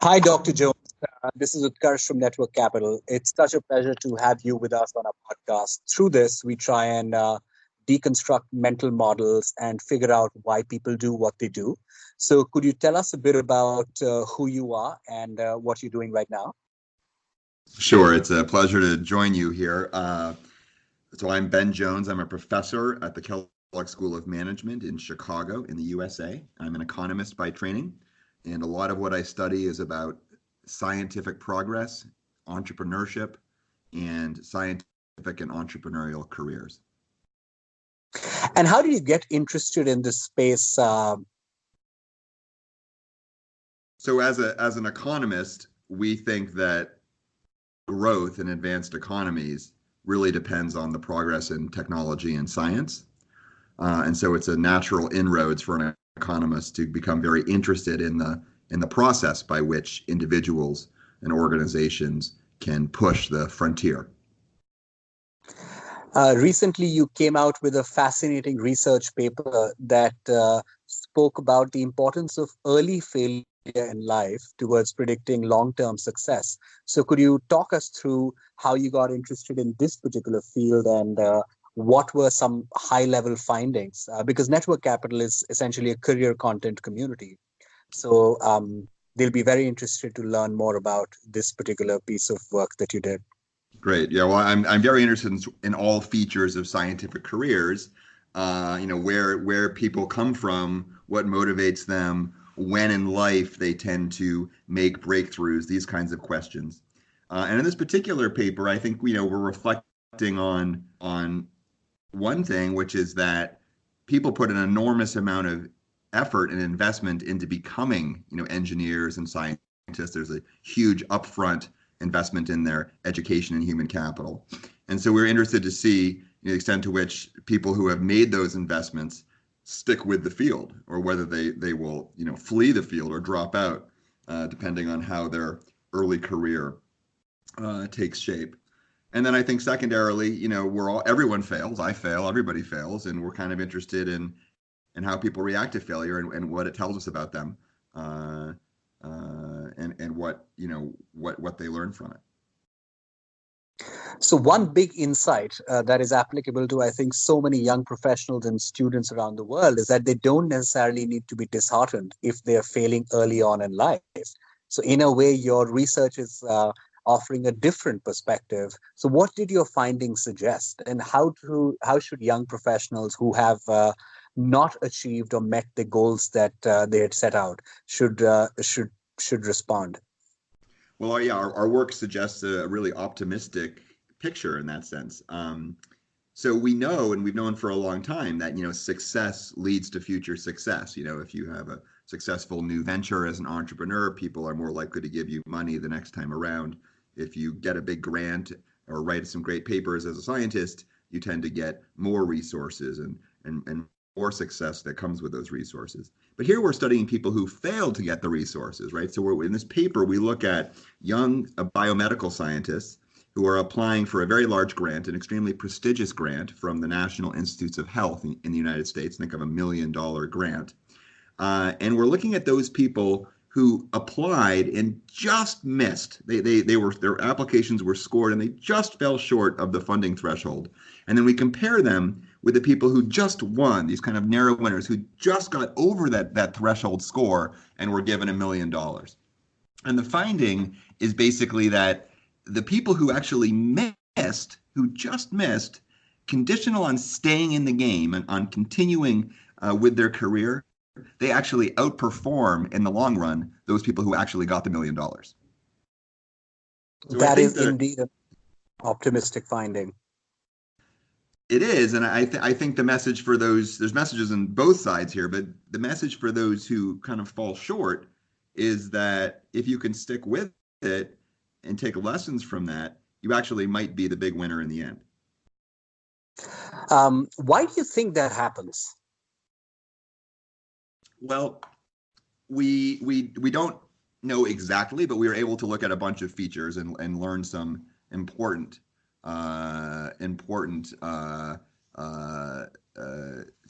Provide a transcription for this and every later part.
Hi, Dr. Jones. This is Utkarsh from Network Capital. It's such a pleasure to have you with us on our podcast. Through this, we try and deconstruct mental models and figure out why people do what they do. So, could you tell us a bit about who you are and what you're doing right now? Sure, it's a pleasure to join you here. So I'm Ben Jones. I'm a professor at the Kellogg School of Management in Chicago in the USA. I'm an economist by training, and a lot of what I study is about scientific progress, entrepreneurship, and scientific and entrepreneurial careers. And how did you get interested in this space? So as an economist, we think that growth in advanced economies really depends on the progress in technology and science. And so it's a natural inroads for an economist to become very interested in the process by which individuals and organizations can push the frontier. Recently, you came out with a fascinating research paper that spoke about the importance of early failure in life towards predicting long-term success. So could you talk us through how you got interested in this particular field and what were some high-level findings? Because Network Capital is essentially a career content community. So they'll be very interested to learn more about this particular piece of work that you did. Great. Yeah. Well, I'm very interested in all features of scientific careers. Where people come from, what motivates them, when in life they tend to make breakthroughs, these kinds of questions. And in this particular paper, I think we're reflecting on one thing, which is that people put an enormous amount of effort and investment into becoming, engineers and scientists. There's a huge upfront investment in their education and human capital. And so we're interested to see the extent to which people who have made those investments stick with the field, or whether they will, flee the field or drop out, depending on how their early career takes shape. And then I think secondarily, everyone fails. I fail, everybody fails, and we're kind of interested in how people react to failure and what it tells us about them. And what they learn from it. So one big insight that is applicable to, I think, so many young professionals and students around the world is that they don't necessarily need to be disheartened if they're failing early on in life. So in a way, your research is offering a different perspective. So what did your findings suggest, and how should young professionals who have not achieved or met the goals that they had set out should respond? Well, yeah, our work suggests a really optimistic picture in that sense. So we know, and we've known for a long time, that success leads to future success. If you have a successful new venture as an entrepreneur, people are more likely to give you money the next time around. If you get a big grant or write some great papers as a scientist, you tend to get more resources and more success that comes with those resources. But here we're studying people who failed to get the resources, right? So in this paper, we look at young biomedical scientists who are applying for a very large grant, an extremely prestigious grant from the National Institutes of Health in the United States, think of $1 million grant. And we're looking at those people who applied and just missed. Their applications were scored and they just fell short of the funding threshold. And then we compare them with the people who just won, these kind of narrow winners who just got over that threshold score and were given $1 million. And the finding is basically that the people who actually who just missed, conditional on staying in the game and on continuing with their career, they actually outperform in the long run those people who actually got the $1 million. So that is indeed an optimistic finding. It is, and I think the message for those, there's messages on both sides here, but the message for those who kind of fall short is that if you can stick with it and take lessons from that, you actually might be the big winner in the end. Why do you think that happens? Well, we don't know exactly, but we were able to look at a bunch of features and learn some important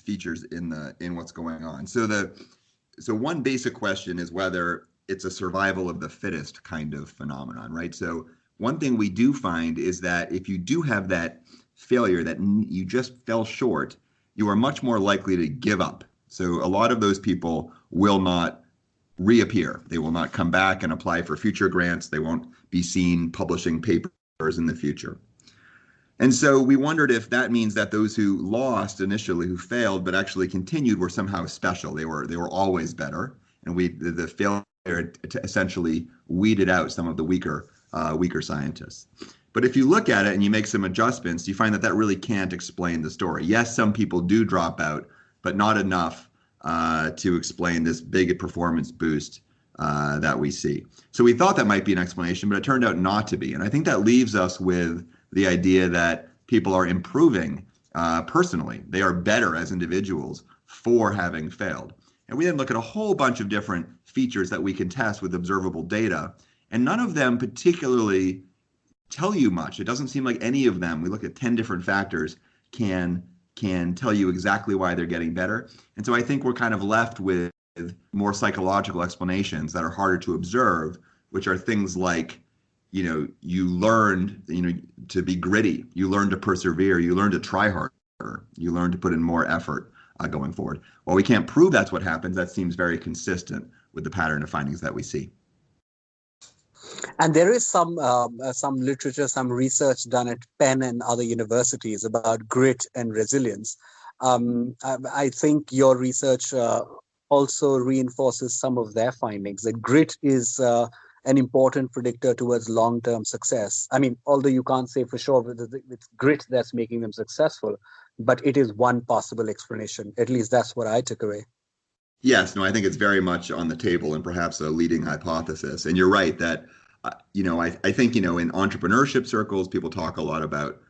features in what's going on. So one basic question is whether it's a survival of the fittest kind of phenomenon, right? So one thing we do find is that if you do have that failure, that you just fell short, you are much more likely to give up. So a lot of those people will not reappear. They will not come back and apply for future grants. They won't be seen publishing papers in the future. And so we wondered if that means that those who lost initially, who failed but actually continued, were somehow special. They were always better, and the failure essentially weeded out some of the weaker scientists. But if you look at it and you make some adjustments, you find that really can't explain the story. Yes, some people do drop out, but not enough to explain this big performance boost that we see. So we thought that might be an explanation, but it turned out not to be. And I think that leaves us with the idea that people are improving personally. They are better as individuals for having failed. And we then look at a whole bunch of different features that we can test with observable data, and none of them particularly tell you much. It doesn't seem like any of them, we look at 10 different factors, can tell you exactly why they're getting better. And so I think we're kind of left with more psychological explanations that are harder to observe, which are things like, you learned, to be gritty, you learn to persevere, you learn to try harder, you learn to put in more effort going forward. While we can't prove that's what happens, that seems very consistent with the pattern of findings that we see. And there is some literature, some research done at Penn and other universities about grit and resilience. I think your research also reinforces some of their findings. That grit is an important predictor towards long-term success. I mean, although you can't say for sure whether it's grit that's making them successful, but it is one possible explanation. At least that's what I took away. Yes, no, I think it's very much on the table and perhaps a leading hypothesis. And you're right that, I think, in entrepreneurship circles, people talk a lot about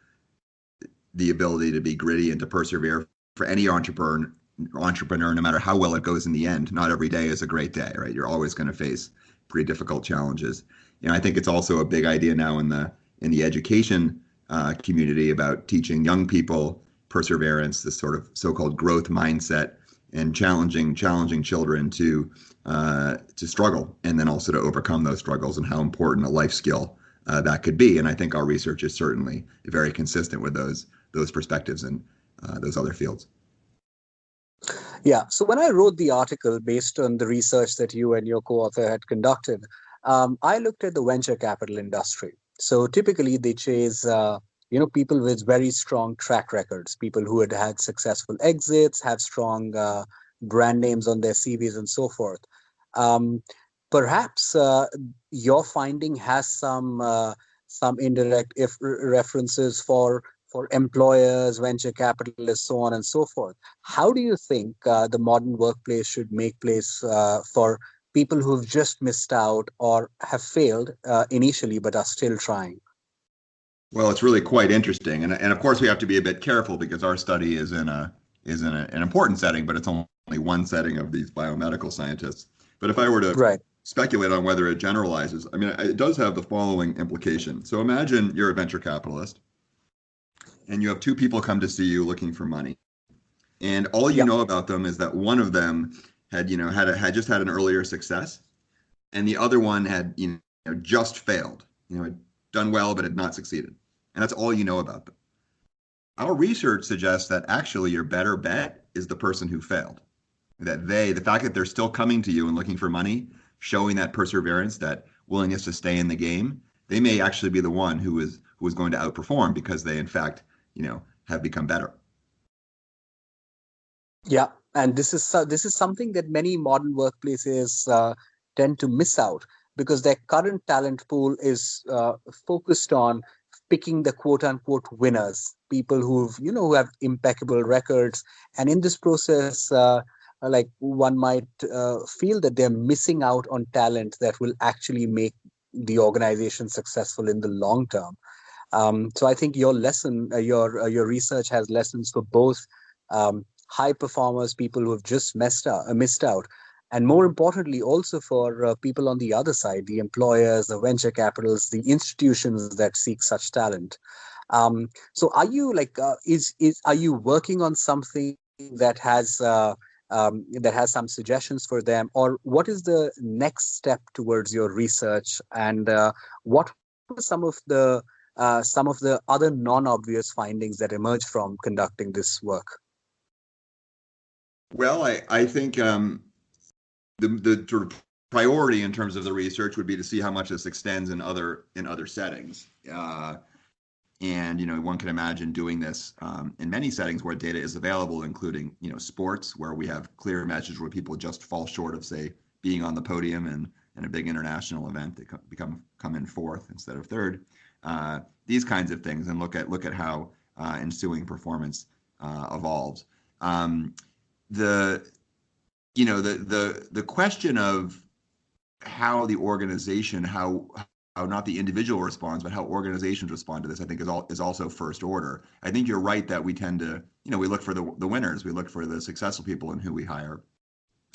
the ability to be gritty and to persevere. For any entrepreneur, no matter how well it goes in the end, not every day is a great day, right? You're always going to face pretty difficult challenges. I think it's also a big idea now in the education community about teaching young people perseverance, this sort of so-called growth mindset, and challenging children to struggle, and then also to overcome those struggles, and how important a life skill that could be. And I think our research is certainly very consistent with those perspectives in those other fields. Yeah. So when I wrote the article based on the research that you and your co-author had conducted, I looked at the venture capital industry. So typically they chase people with very strong track records, people who had successful exits, have strong brand names on their CVs and so forth. Perhaps your finding has some indirect references for employers, venture capitalists, so on and so forth. How do you think the modern workplace should make place for people who've just missed out or have failed initially but are still trying? Well, it's really quite interesting, and of course we have to be a bit careful because our study is in an important setting, but it's only one setting of these biomedical scientists. But if I were to speculate on whether it generalizes, I mean, it does have the following implication. So imagine you're a venture capitalist, and you have two people come to see you looking for money, and all you know about them is that one of them had just had an earlier success, and the other one had just failed, had done well but had not succeeded, and that's all you know about them. Our research suggests that actually your better bet is the person who failed. That the fact that they're still coming to you and looking for money, showing that perseverance, that willingness to stay in the game, they may actually be the one who is going to outperform because they in fact have become better. Yeah, and this is something that many modern workplaces tend to miss out, because their current talent pool is focused on picking the quote unquote winners, people who have impeccable records. And in this process, like one might feel that they're missing out on talent that will actually make the organization successful in the long term. So I think your research has lessons for both high performers, people who have just missed out, and more importantly, also for people on the other side, the employers, the venture capitals, the institutions that seek such talent. So are you are you working on something that has that has some suggestions for them, or what is the next step towards your research, and what were some of the other non-obvious findings that emerged from conducting this work? Well, I think the sort of priority in terms of the research would be to see how much this extends in other settings. And one can imagine doing this in many settings where data is available, including sports, where we have clear measures where people just fall short of, say, being on the podium and in a big international event, they come in fourth instead of third. These kinds of things, and look at how ensuing performance evolves. The question of how the organization, how not the individual responds, but how organizations respond to this, I think is also first order. I think you're right that we tend to, we look for the winners, we look for the successful people in who we hire.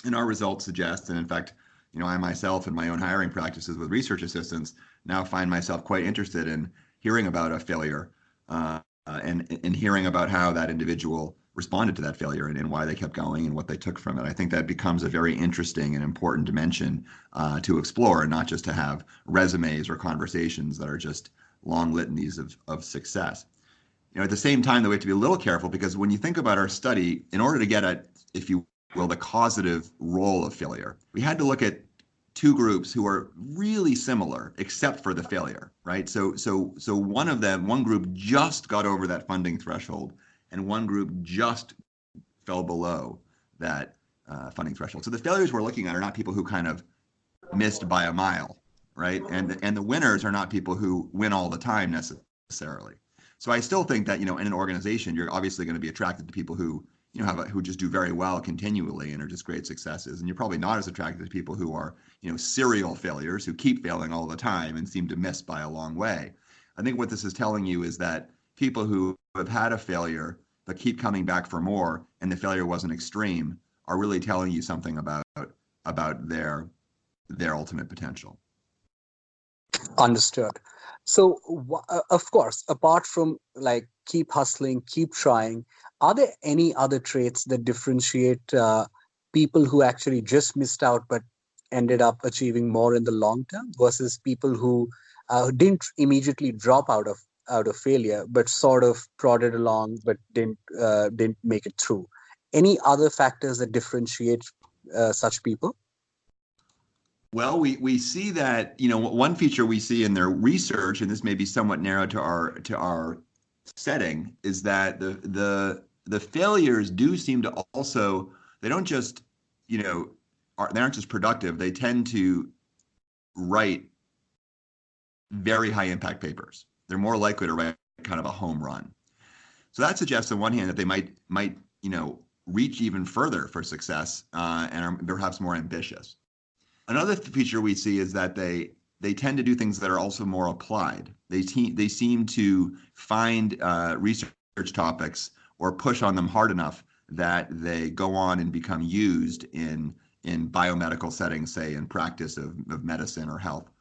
And our results suggest, and in fact, I myself in my own hiring practices with research assistants now find myself quite interested in hearing about a failure and hearing about how that individual responded to that failure and why they kept going and what they took from it. I think that becomes a very interesting and important dimension to explore, and not just to have resumes or conversations that are just long litanies of success. At the same time, though, we have to be a little careful, because when you think about our study, in order to get at, if you will, the causative role of failure, we had to look at two groups who are really similar except for the failure, right? So one group just got over that funding threshold, and one group just fell below that funding threshold. So the failures we're looking at are not people who kind of missed by a mile, right? And the winners are not people who win all the time necessarily. So I still think that in an organization, you're obviously going to be attracted to people who who just do very well continually and are just great successes, and you're probably not as attracted to people who are serial failures, who keep failing all the time and seem to miss by a long way. I think what this is telling you is that people who have had a failure but keep coming back for more, and the failure wasn't extreme, are really telling you something about their ultimate potential. Understood. So, of course, apart from like keep hustling, keep trying, are there any other traits that differentiate people who actually just missed out but ended up achieving more in the long term versus people who didn't immediately drop out of failure but sort of prodded along but didn't make it through? Any other factors that differentiate such people? Well, we see that one feature we see in their research, and this may be somewhat narrow to our setting, is that the failures do seem to also, they don't just they aren't just productive. They tend to write very high impact papers. They're more likely to write kind of a home run. So that suggests on one hand that they might reach even further for success and are perhaps more ambitious. Another feature we see is that they tend to do things that are also more applied. They seem to find research topics or push on them hard enough that they go on and become used in biomedical settings, say in practice of medicine or health.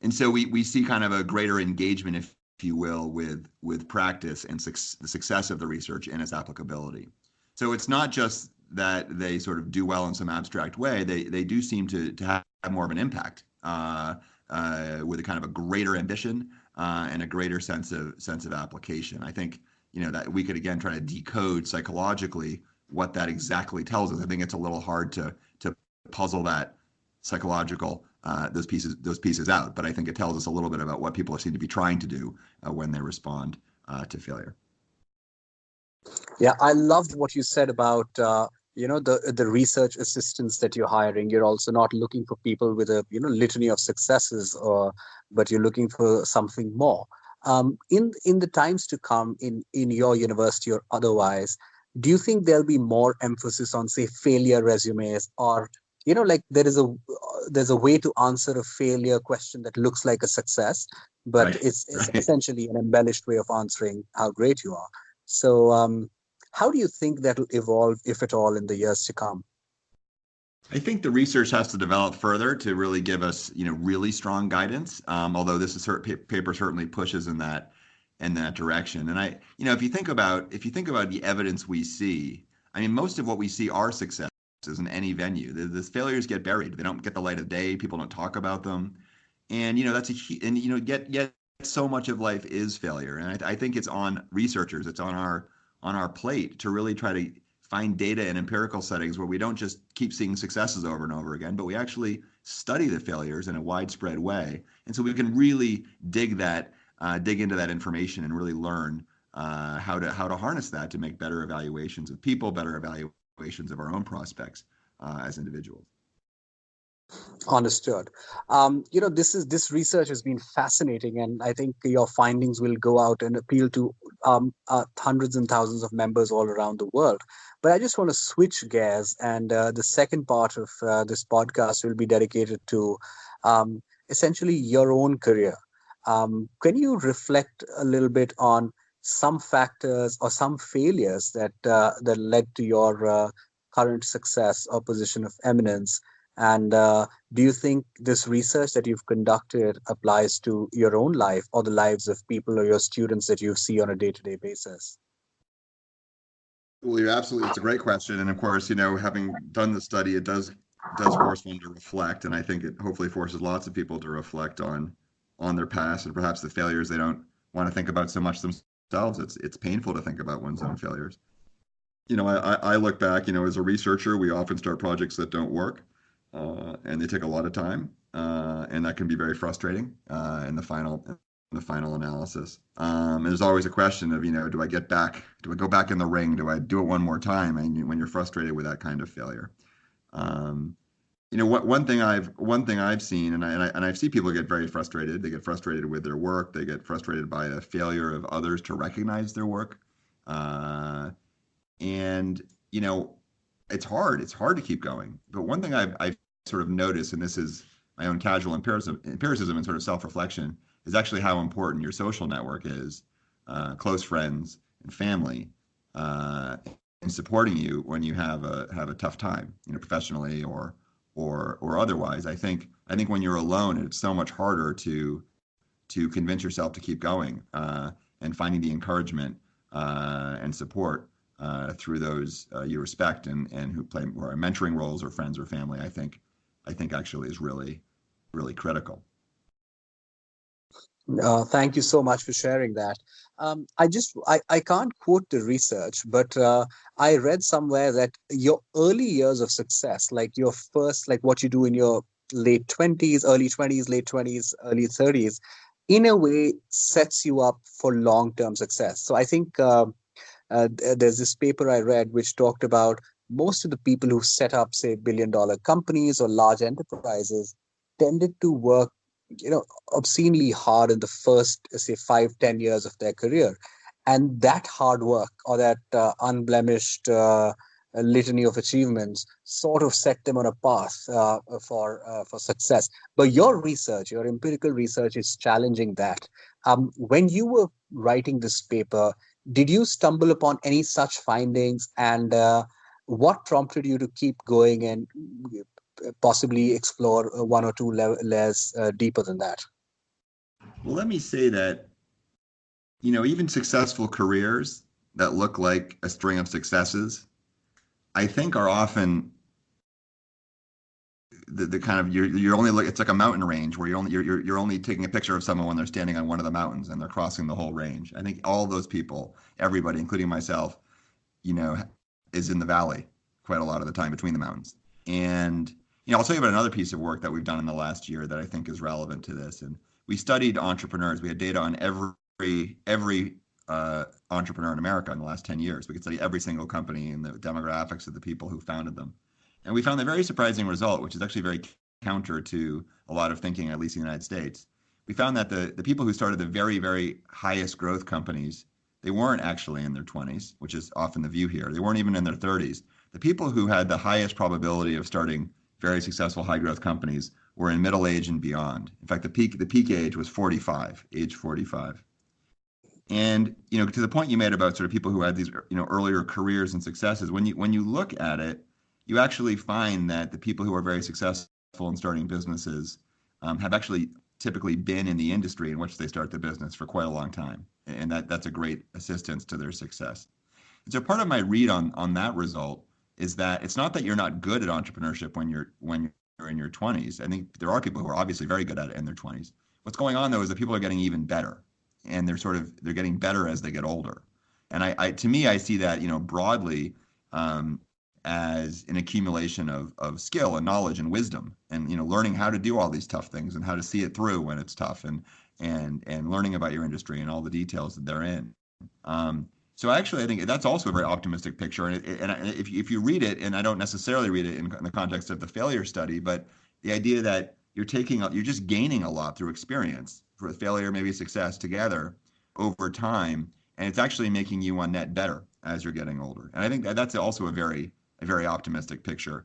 And so we see kind of a greater engagement, if you will, with practice and the success of the research and its applicability. So it's not just that they sort of do well in some abstract way. They do seem to have more of an impact with a kind of a greater ambition and a greater sense of application. I think that we could again try to decode psychologically what that exactly tells us. I think it's a little hard to puzzle that psychological those pieces out, but I think it tells us a little bit about what people seem to be trying to do when they respond to failure. Yeah, I loved what you said about the research assistants that you're hiring. You're also not looking for people with a litany of successes, but you're looking for something more. In the times to come, in your university or otherwise, do you think there'll be more emphasis on, say, failure resumes, or like there's a way to answer a failure question that looks like a success, but Right. it's Right. essentially an embellished way of answering how great you are. So, how do you think that'll evolve, if at all, in the years to come? I think the research has to develop further to really give us, really strong guidance. Although this paper certainly pushes in that direction. And if you think about the evidence we see, I mean, most of what we see are successes in any venue. The failures get buried. They don't get the light of day. People don't talk about them. And, that's and, yet so much of life is failure. And I think it's on researchers, it's on our plate to really try to find data in empirical settings where we don't just keep seeing successes over and over again, but we actually study the failures in a widespread way. And so we can really dig into that information and really learn how to harness that to make better evaluations of people, better evaluations of our own prospects as individuals. Understood. This research has been fascinating, and I think your findings will go out and appeal to hundreds and thousands of members all around the world. But I just want to switch gears, and the second part of this podcast will be dedicated to essentially your own career. Can you reflect a little bit on some factors or some failures that led to your current success or position of eminence? And do you think this research that you've conducted applies to your own life or the lives of people or your students that you see on a day-to-day basis? Well, you're absolutely, it's a great question. And of course, having done the study, it does force one to reflect. And I think it hopefully forces lots of people to reflect on their past and perhaps the failures they don't want to think about so much themselves. It's painful to think about one's own failures. I look back, as a researcher, we often start projects that don't work. And they take a lot of time, and that can be very frustrating in the final analysis. And there's always a question of, do I go back in the ring? Do I do it one more time? And when you're frustrated with that kind of failure, one thing I've seen, and I see people get very frustrated. They get frustrated with their work. They get frustrated by the failure of others to recognize their work, and it's hard. It's hard to keep going. But one thing I've sort of noticed, and this is my own casual empiricism and sort of self-reflection, is actually how important your social network is, close friends and family, in supporting you when you have a tough time, professionally or otherwise. I think when you're alone, it's so much harder to convince yourself to keep going, and finding the encouragement and support through those you respect and who are mentoring roles or friends or family. I think actually is really, really critical. Thank you so much for sharing that. I can't quote the research, but I read somewhere that your early years of success, like your first, like what you do in your late 20s, early 20s, late 20s, early 30s, in a way sets you up for long-term success. So I think there's this paper I read which talked about most of the people who set up, say, billion-dollar companies or large enterprises tended to work, obscenely hard in the first, say, 5-10 years of their career. And that hard work or that unblemished litany of achievements sort of set them on a path for success. But your research, your empirical research, is challenging that. When you were writing this paper, did you stumble upon any such findings, and what prompted you to keep going and possibly explore one or two layers deeper than that? Well, let me say that, even successful careers that look like a string of successes, I think are often the kind of you're only it's like a mountain range where you're only taking a picture of someone when they're standing on one of the mountains and they're crossing the whole range. I think all those people, everybody, including myself, is in the valley quite a lot of the time between the mountains. And I'll tell you about another piece of work that we've done in the last year that I think is relevant to this. And we studied entrepreneurs. We had data on every entrepreneur in America in the last 10 years. We could study every single company and the demographics of the people who founded them. And we found a very surprising result, which is actually very counter to a lot of thinking, at least in the United States. We found that the people who started the very, very highest growth companies, they weren't actually in their 20s, which is often the view here. They weren't even in their 30s. The people who had the highest probability of starting very successful high growth companies were in middle age and beyond. In fact, the peak age was age 45. And to the point you made about sort of people who had these earlier careers and successes, when you look at it, you actually find that the people who are very successful in starting businesses have actually typically been in the industry in which they start the business for quite a long time, and that's a great assistance to their success. So part of my read on that result is that it's not that you're not good at entrepreneurship when you're in your 20s. I think there are people who are obviously very good at it in their 20s. What's going on though is that people are getting even better, and they're getting better as they get older. And I to me, I see that, broadly, um, as an accumulation of skill and knowledge and wisdom, and learning how to do all these tough things and how to see it through when it's tough, and learning about your industry and all the details that they're in. So actually, I think that's also a very optimistic picture. And if you read it, and I don't necessarily read it in the context of the failure study, but the idea that you're just gaining a lot through experience, for failure, maybe success, together over time, and it's actually making you on net better as you're getting older. And I think that's also a very optimistic picture,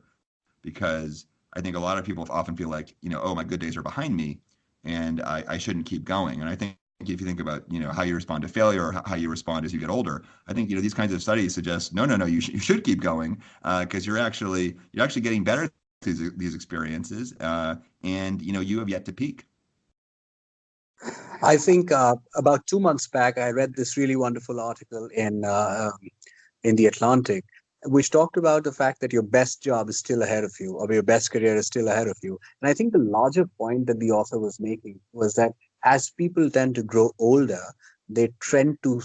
because I think a lot of people often feel like, oh, my good days are behind me, and I shouldn't keep going. And I think if you think about, how you respond to failure, or how you respond as you get older, I think, these kinds of studies suggest, no, you should keep going, because you're actually getting better through these experiences, and you have yet to peak. I think about 2 months back, I read this really wonderful article in the Atlantic, which talked about the fact that your best job is still ahead of you, or your best career is still ahead of you. And I think the larger point that the author was making was that as people tend to grow older, they tend to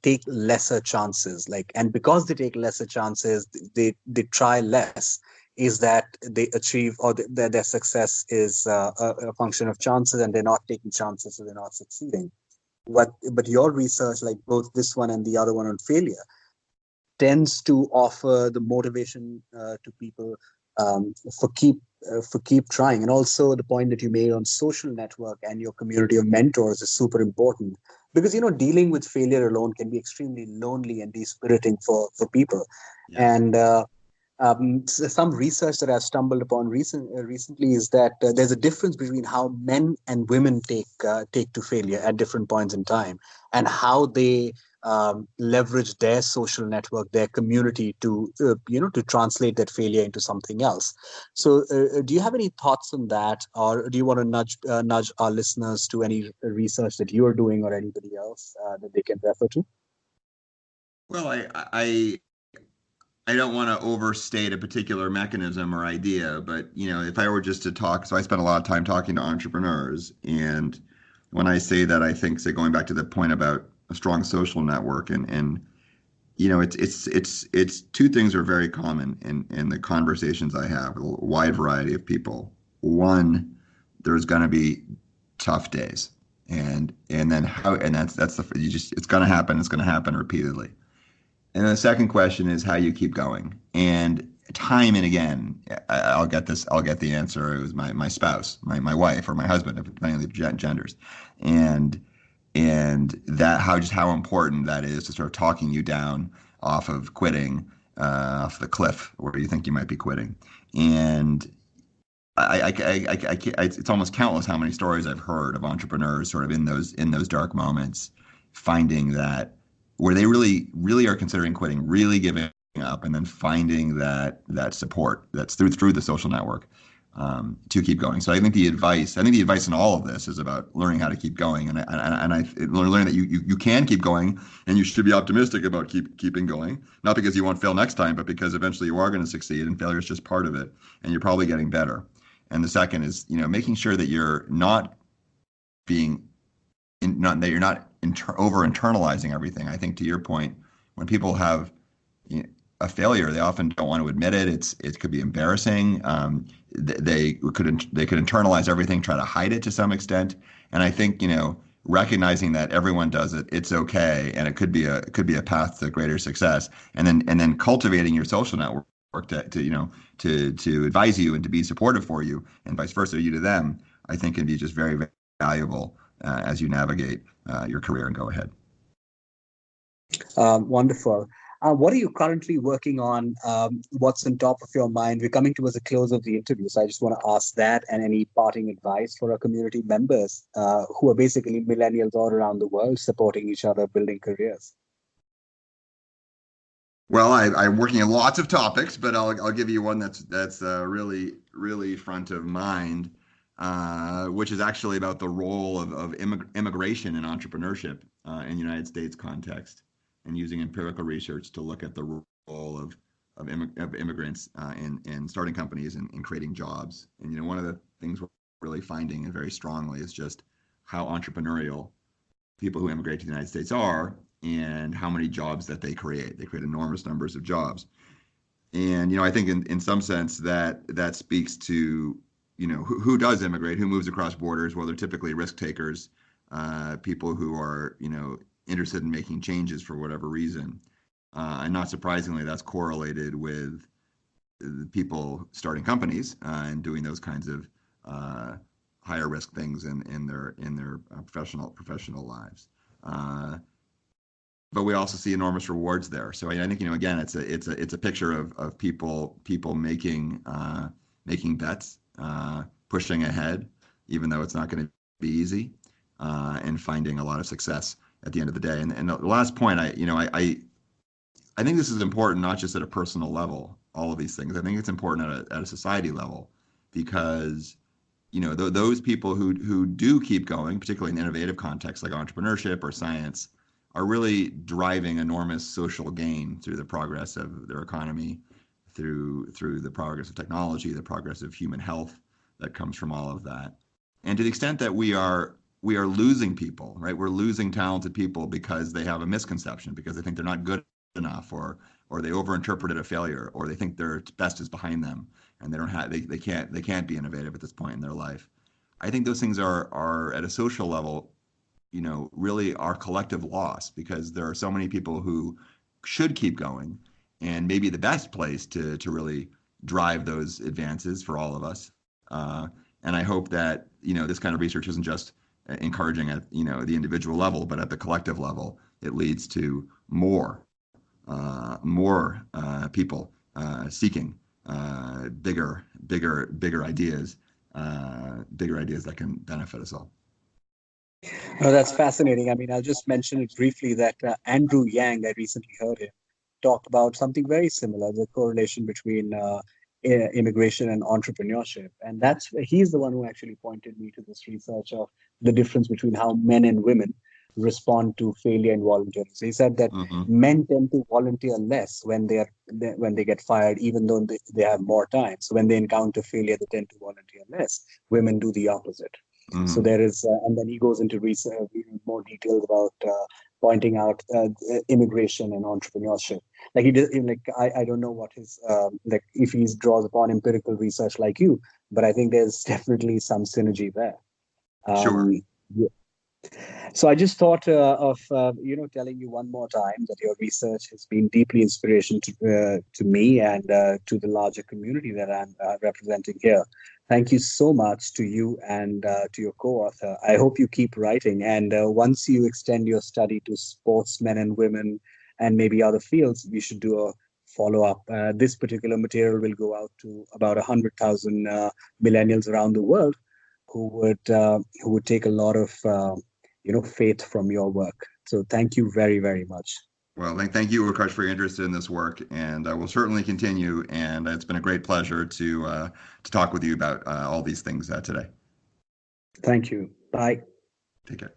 take lesser chances. And because they take lesser chances, they try less. Is that they achieve, or their success is a function of chances, and they're not taking chances, so they're not succeeding. But your research, like both this one and the other one on failure, tends to offer the motivation to people um, for keep for keep trying. And also the point that you made on social network and your community of mentors is super important, because dealing with failure alone can be extremely lonely and dispiriting for people. Yeah. And some research that I've stumbled upon recently is that there's a difference between how men and women take to failure at different points in time, and how they leverage their social network, their community to translate that failure into something else. So, do you have any thoughts on that, or do you want to nudge our listeners to any research that you are doing, or anybody else that they can refer to? Well, I don't want to overstate a particular mechanism or idea, but if I were just to talk, so I spend a lot of time talking to entrepreneurs, and when I say that, I think, say, going back to the point about a strong social network, and it's two things are very common in the conversations I have with a wide variety of people. One, there's going to be tough days, and then how, and that's the it's going to happen. It's going to happen repeatedly. And then the second question is how you keep going. And time and again, I'll get this. I'll get the answer. It was my spouse, my wife, or my husband, depending on the genders, and that how important that is to sort of talking you down off of quitting, off the cliff where you think you might be quitting. And it's almost countless how many stories I've heard of entrepreneurs sort of in those dark moments, finding that where they really, really are considering quitting, really giving up, and then finding that support that's through the social network, to keep going. So I think the advice in all of this is about learning how to keep going, and I learning that you can keep going, and you should be optimistic about keeping going, not because you won't fail next time, but because eventually you are going to succeed, and failure is just part of it, and you're probably getting better. And the second is, making sure that you're not being that you're not over internalizing everything. I think, to your point, when people have a failure, they often don't want to admit it. It could be embarrassing. They could internalize everything, try to hide it to some extent. And I think, recognizing that everyone does it, it's okay, and it could be a path to greater success. And then cultivating your social network to advise you and to be supportive for you, and vice versa, you to them, I think can be just very, very valuable as you navigate your career and go ahead. Wonderful. What are you currently working on? What's on top of your mind? We're coming towards the close of the interview, so I just want to ask that, and any parting advice for our community members who are basically millennials all around the world, supporting each other, building careers. Well, I'm working on lots of topics, but I'll give you one that's really, really front of mind, which is actually about the role of immigration in entrepreneurship in the United States context. and using empirical research to look at the role of immigrants in starting companies and in creating jobs. And one of the things we're really finding and very strongly is just how entrepreneurial people who immigrate to the United States are, and how many jobs that they create. They create enormous numbers of jobs. And I think in some sense that speaks to who does immigrate, who moves across borders. Well, they're typically risk takers, people who are interested in making changes for whatever reason. And not surprisingly, that's correlated with people starting companies and doing those kinds of higher risk things in their professional lives. But we also see enormous rewards there. So I think again, it's a picture of people making bets, pushing ahead, even though it's not going to be easy, and finding a lot of success at the end of the day. And the last point, I think this is important, not just at a personal level, all of these things. I think it's important at a society level, because those people who do keep going, particularly in innovative contexts like entrepreneurship or science, are really driving enormous social gain through the progress of their economy, through the progress of technology, the progress of human health that comes from all of that. And to the extent that we are losing people, right? We're losing talented people because they have a misconception, because they think they're not good enough, or they overinterpreted a failure, or they think their best is behind them, and they can't be innovative at this point in their life. I think those things are at a social level, really our collective loss, because there are so many people who should keep going, and maybe the best place to really drive those advances for all of us. And I hope that this kind of research isn't just encouraging at the individual level, but at the collective level, it leads to more people seeking bigger ideas, bigger ideas that can benefit us all. No, that's fascinating. I mean, I'll just mention it briefly that Andrew Yang, I recently heard him talk about something very similar, the correlation between immigration and entrepreneurship. And he's the one who actually pointed me to this research of the difference between how men and women respond to failure and volunteering. So he said that men tend to volunteer less when they get fired, even though they have more time. So when they encounter failure, they tend to volunteer less. Women do the opposite. So there is, and then he goes into research, more details about pointing out immigration and entrepreneurship. Like he did, I don't know what his if he draws upon empirical research like you, but I think there's definitely some synergy there. Sure. Yeah. So I just thought of telling you one more time that your research has been deeply inspiration to me and to the larger community that I'm representing here. Thank you so much to you and to your co-author. I hope you keep writing, and once you extend your study to sportsmen and women and maybe other fields, we should do a follow-up. This particular material will go out to about 100,000 millennials around the world who would take a lot of faith from your work. So thank you very, very much. Well, thank you, Ukarsh, for your interest in this work, and I will certainly continue. And it's been a great pleasure to talk with you about all these things today. Thank you. Bye. Take care.